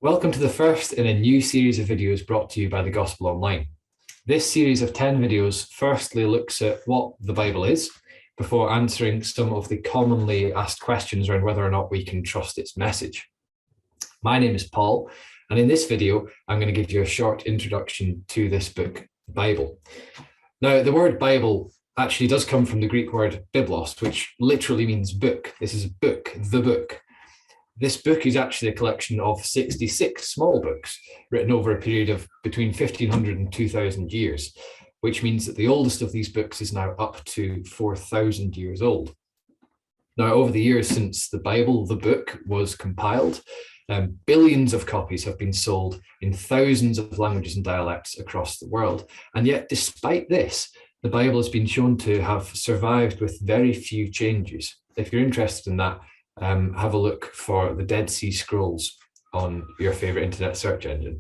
Welcome to the first in a new series of videos brought to you by the Gospel Online. This series of 10 videos firstly looks at what the Bible is, before answering some of the commonly asked questions around whether or not we can trust its message. My name is Paul, and in this video, I'm going to give you a short introduction to this book, the Bible. Now, the word Bible actually does come from the Greek word biblos, which literally means book. This is a book, the book. This book is actually a collection of 66 small books written over a period of between 1500 and 2000 years, which means that the oldest of these books is now up to 4,000 years old. Now, over the years since the Bible, the book, was compiled, billions of copies have been sold in thousands of languages and dialects across the world. And yet, despite this, the Bible has been shown to have survived with very few changes. If you're interested in that, have a look for the Dead Sea Scrolls on your favorite internet search engine.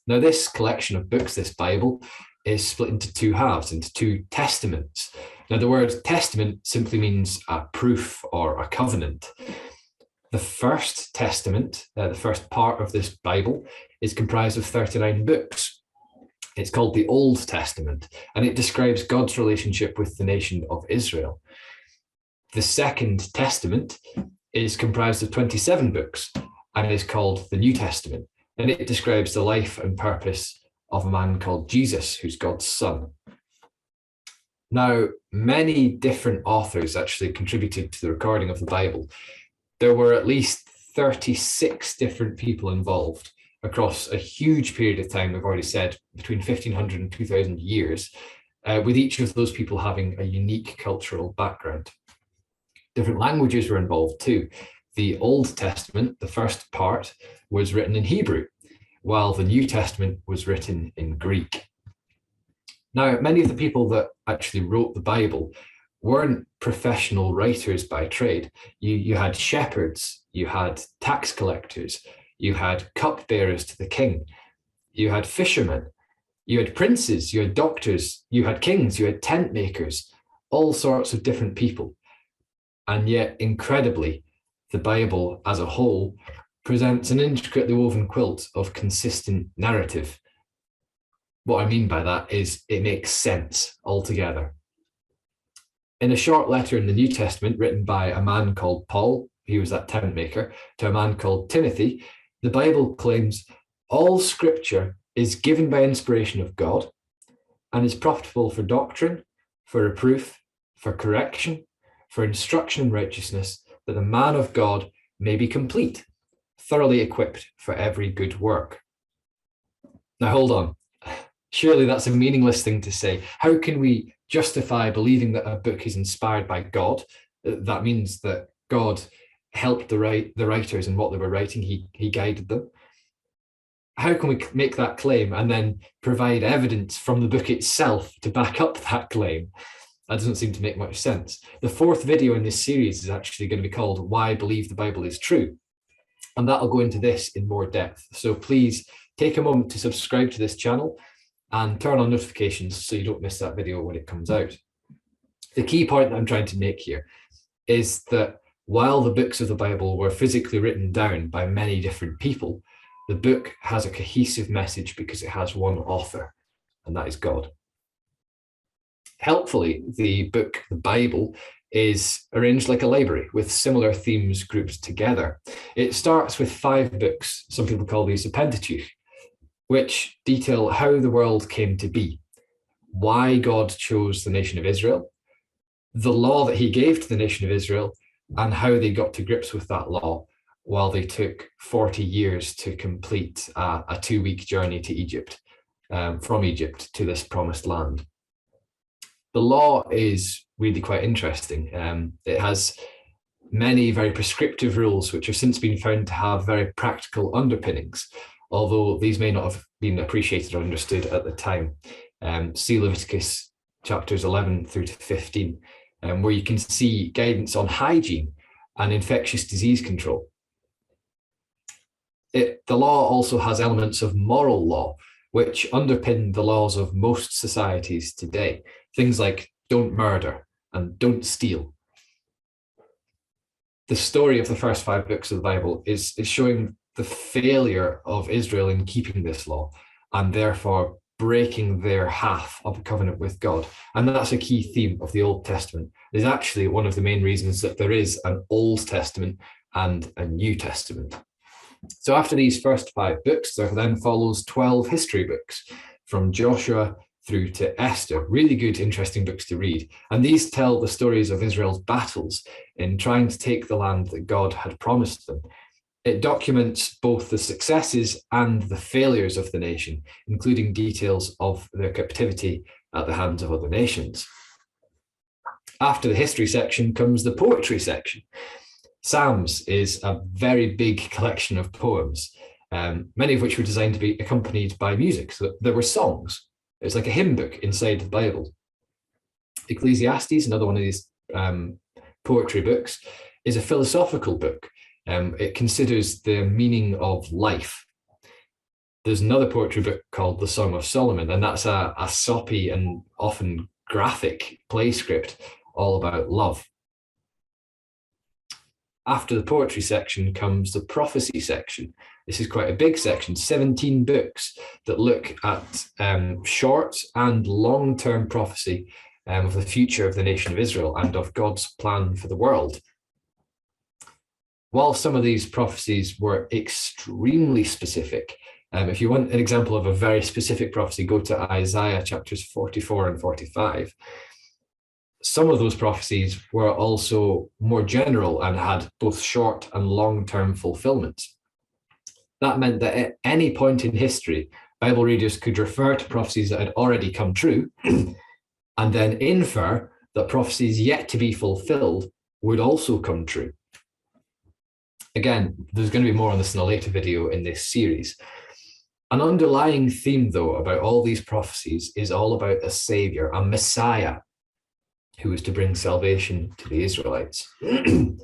Now, this collection of books, this Bible, is split into two halves, into two testaments. Now, the word testament simply means a proof or a covenant. The first testament, the first part of this Bible, is comprised of 39 books. It's called the Old Testament, and it describes God's relationship with the nation of Israel. The Second Testament is comprised of 27 books and is called the New Testament, and it describes the life and purpose of a man called Jesus, who's God's son. Now, many different authors actually contributed to the recording of the Bible. There were at least 36 different people involved across a huge period of time, we've already said, between 1500 and 2000 years, with each of those people having a unique cultural background. Different languages were involved too. The Old Testament, the first part, was written in Hebrew, while the New Testament was written in Greek. Now, many of the people that actually wrote the Bible weren't professional writers by trade. You had shepherds, you had tax collectors, you had cupbearers to the king, you had fishermen, you had princes, you had doctors, you had kings, you had tent makers, all sorts of different people. And yet, incredibly, the Bible as a whole presents an intricately woven quilt of consistent narrative. What I mean by that is it makes sense altogether. In a short letter in the New Testament written by a man called Paul, he was that tent maker, to a man called Timothy, the Bible claims all scripture is given by inspiration of God and is profitable for doctrine, for reproof, for correction, for instruction in righteousness, that the man of God may be complete, thoroughly equipped for every good work. Now, hold on. Surely that's a meaningless thing to say. How can we justify believing that a book is inspired by God? That means that God helped the writers in what they were writing. He guided them. How can we make that claim and then provide evidence from the book itself to back up that claim? That doesn't seem to make much sense. The fourth video in this series is actually going to be called Why I Believe the Bible is True. And that'll go into this in more depth. So please take a moment to subscribe to this channel and turn on notifications so you don't miss that video when it comes out. The key point that I'm trying to make here is that while the books of the Bible were physically written down by many different people, the book has a cohesive message because it has one author, and that is God. Helpfully, the book, the Bible, is arranged like a library with similar themes grouped together. It starts with 5 books, some people call these the Pentateuch, which detail how the world came to be, why God chose the nation of Israel, the law that he gave to the nation of Israel, and how they got to grips with that law while they took 40 years to complete a 2-week journey to Egypt, from Egypt to this promised land. The law is really quite interesting. It has many very prescriptive rules, which have since been found to have very practical underpinnings, although these may not have been appreciated or understood at the time. See Leviticus chapters 11 through to 15, where you can see guidance on hygiene and infectious disease control. The law also has elements of moral law, which underpin the laws of most societies today. Things like don't murder and don't steal. The story of the first 5 books of the Bible is showing the failure of Israel in keeping this law, and therefore breaking their half of a covenant with God. And that's a key theme of the Old Testament. It is actually one of the main reasons that there is an Old Testament and a New Testament. So after these first 5 books, there then follows 12 history books from Joshua through to Esther. Really good, interesting books to read. And these tell the stories of Israel's battles in trying to take the land that God had promised them. It documents both the successes and the failures of the nation, including details of their captivity at the hands of other nations. After the history section comes the poetry section. Psalms is a very big collection of poems, many of which were designed to be accompanied by music. So there were songs. It's like a hymn book inside the Bible. Ecclesiastes, another one of these poetry books, is a philosophical book. It considers the meaning of life. There's another poetry book called The Song of Solomon, and that's a soppy and often graphic play script all about love. After the poetry section comes the prophecy section. This is quite a big section, 17 books that look at short and long-term prophecy of the future of the nation of Israel and of God's plan for the world. While some of these prophecies were extremely specific, if you want an example of a very specific prophecy, go to Isaiah chapters 44 and 45. Some of those prophecies were also more general and had both short and long-term fulfillments. That meant that at any point in history, Bible readers could refer to prophecies that had already come true and then infer that prophecies yet to be fulfilled would also come true. Again, there's going to be more on this in a later video in this series. An underlying theme, though, about all these prophecies is all about a savior, a Messiah, who was to bring salvation to the Israelites. And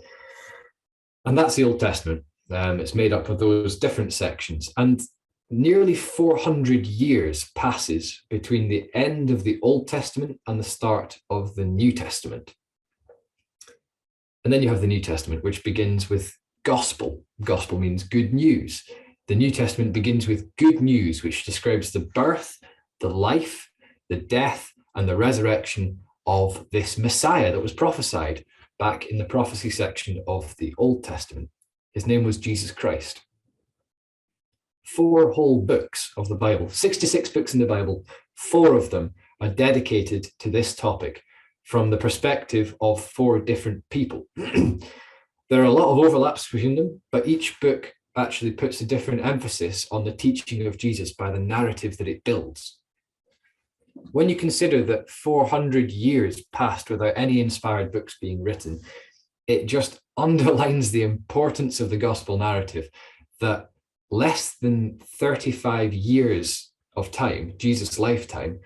that's the Old Testament. It's made up of those different sections. And nearly 400 years passes between the end of the Old Testament and the start of the New Testament. And then you have the New Testament, which begins with gospel. Gospel means good news. The New Testament begins with good news, which describes the birth, the life, the death, and the resurrection of this Messiah that was prophesied back in the prophecy section of the Old Testament. His name was Jesus Christ. 4 whole books of the Bible, 66 books in the Bible, 4 of them are dedicated to this topic from the perspective of 4 different people. There are a lot of overlaps between them, but each book actually puts a different emphasis on the teaching of Jesus by the narrative that it builds. When you consider that 400 years passed without any inspired books being written, it just underlines the importance of the gospel narrative that less than 35 years of time, Jesus' lifetime,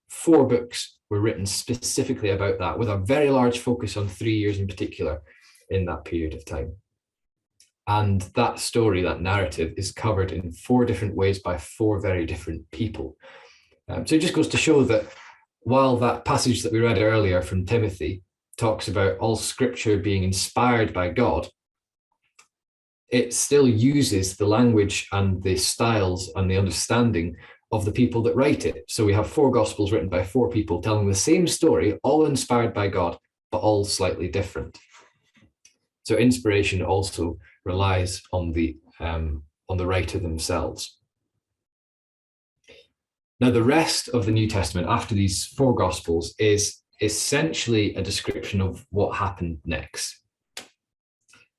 4 books were written specifically about that, with a very large focus on 3 years in particular in that period of time. And that story, that narrative, is covered in 4 different ways by 4 very different people. So it just goes to show that while that passage that we read earlier from Timothy talks about all scripture being inspired by God, it still uses the language and the styles and the understanding of the people that write it. So we have 4 gospels written by 4 people telling the same story, all inspired by God, but all slightly different. So inspiration also relies on the writer themselves. Now, the rest of the New Testament after these 4 Gospels is essentially a description of what happened next.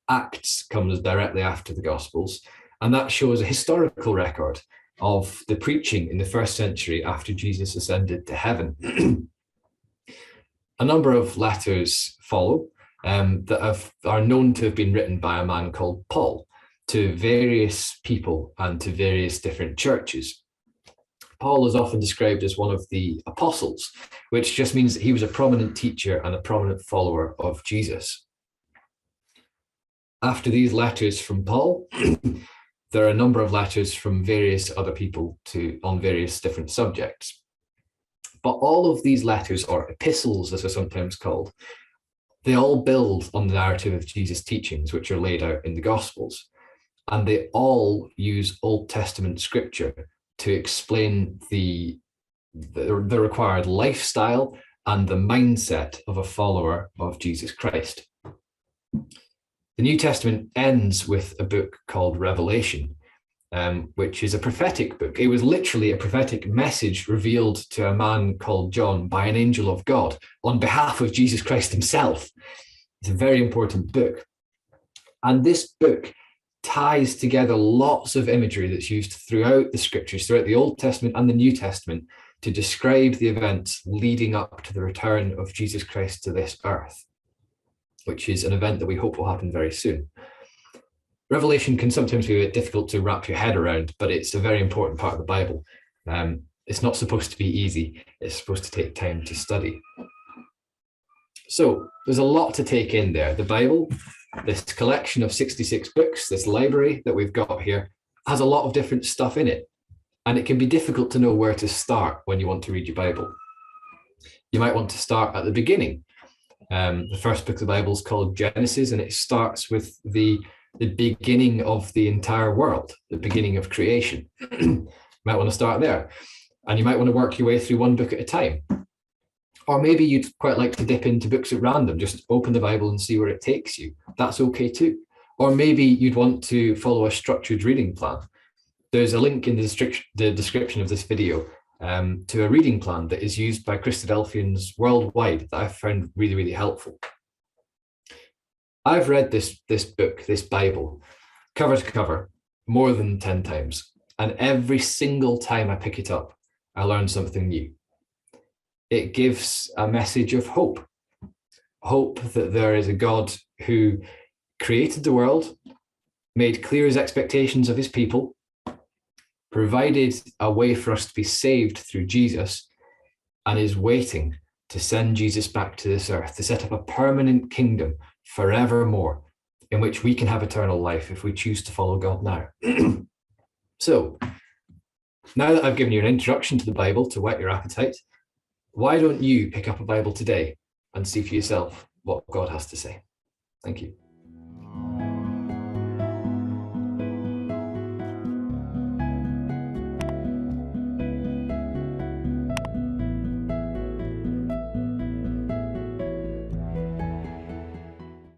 Acts comes directly after the Gospels, and that shows a historical record of the preaching in the 1st century after Jesus ascended to heaven. A number of letters follow that are known to have been written by a man called Paul to various people and to various different churches. Paul is often described as one of the apostles, which just means that he was a prominent teacher and a prominent follower of Jesus. After these letters from Paul, there are a number of letters from various other people on various different subjects. But all of these letters, or epistles as they're sometimes called, they all build on the narrative of Jesus' teachings, which are laid out in the Gospels. and they all use Old Testament scripture to explain the required lifestyle and the mindset of a follower of Jesus Christ. The New Testament ends with a book called Revelation, which is a prophetic book. It was literally a prophetic message revealed to a man called John by an angel of God on behalf of Jesus Christ himself. It's a very important book. And this book ties together lots of imagery that's used throughout the scriptures, throughout the Old Testament and the New Testament, to describe the events leading up to the return of Jesus Christ to this earth, which is an event that we hope will happen very soon. Revelation can sometimes be a bit difficult to wrap your head around, but it's a very important part of the Bible. It's not supposed to be easy. It's supposed to take time to study. So there's a lot to take in there. The Bible, this collection of 66 books, this library that we've got here, has a lot of different stuff in it. And it can be difficult to know where to start when you want to read your Bible. You might want to start at the beginning. The first book of the Bible is called Genesis, and it starts with the beginning of the entire world, the beginning of creation. You might want to start there. And you might want to work your way through one book at a time. Or maybe you'd quite like to dip into books at random, just open the Bible and see where it takes you. That's okay too. Or maybe you'd want to follow a structured reading plan. There's a link in the description of this video to a reading plan that is used by Christadelphians worldwide that I've found really, really helpful. I've read this book, this Bible, cover to cover, more than 10 times. And every single time I pick it up, I learn something new. It gives a message of hope. Hope that there is a God who created the world, made clear his expectations of his people, provided a way for us to be saved through Jesus, and is waiting to send Jesus back to this earth to set up a permanent kingdom forevermore, in which we can have eternal life if we choose to follow God now. So, now that I've given you an introduction to the Bible to whet your appetite, why don't you pick up a Bible today and see for yourself what God has to say? Thank you.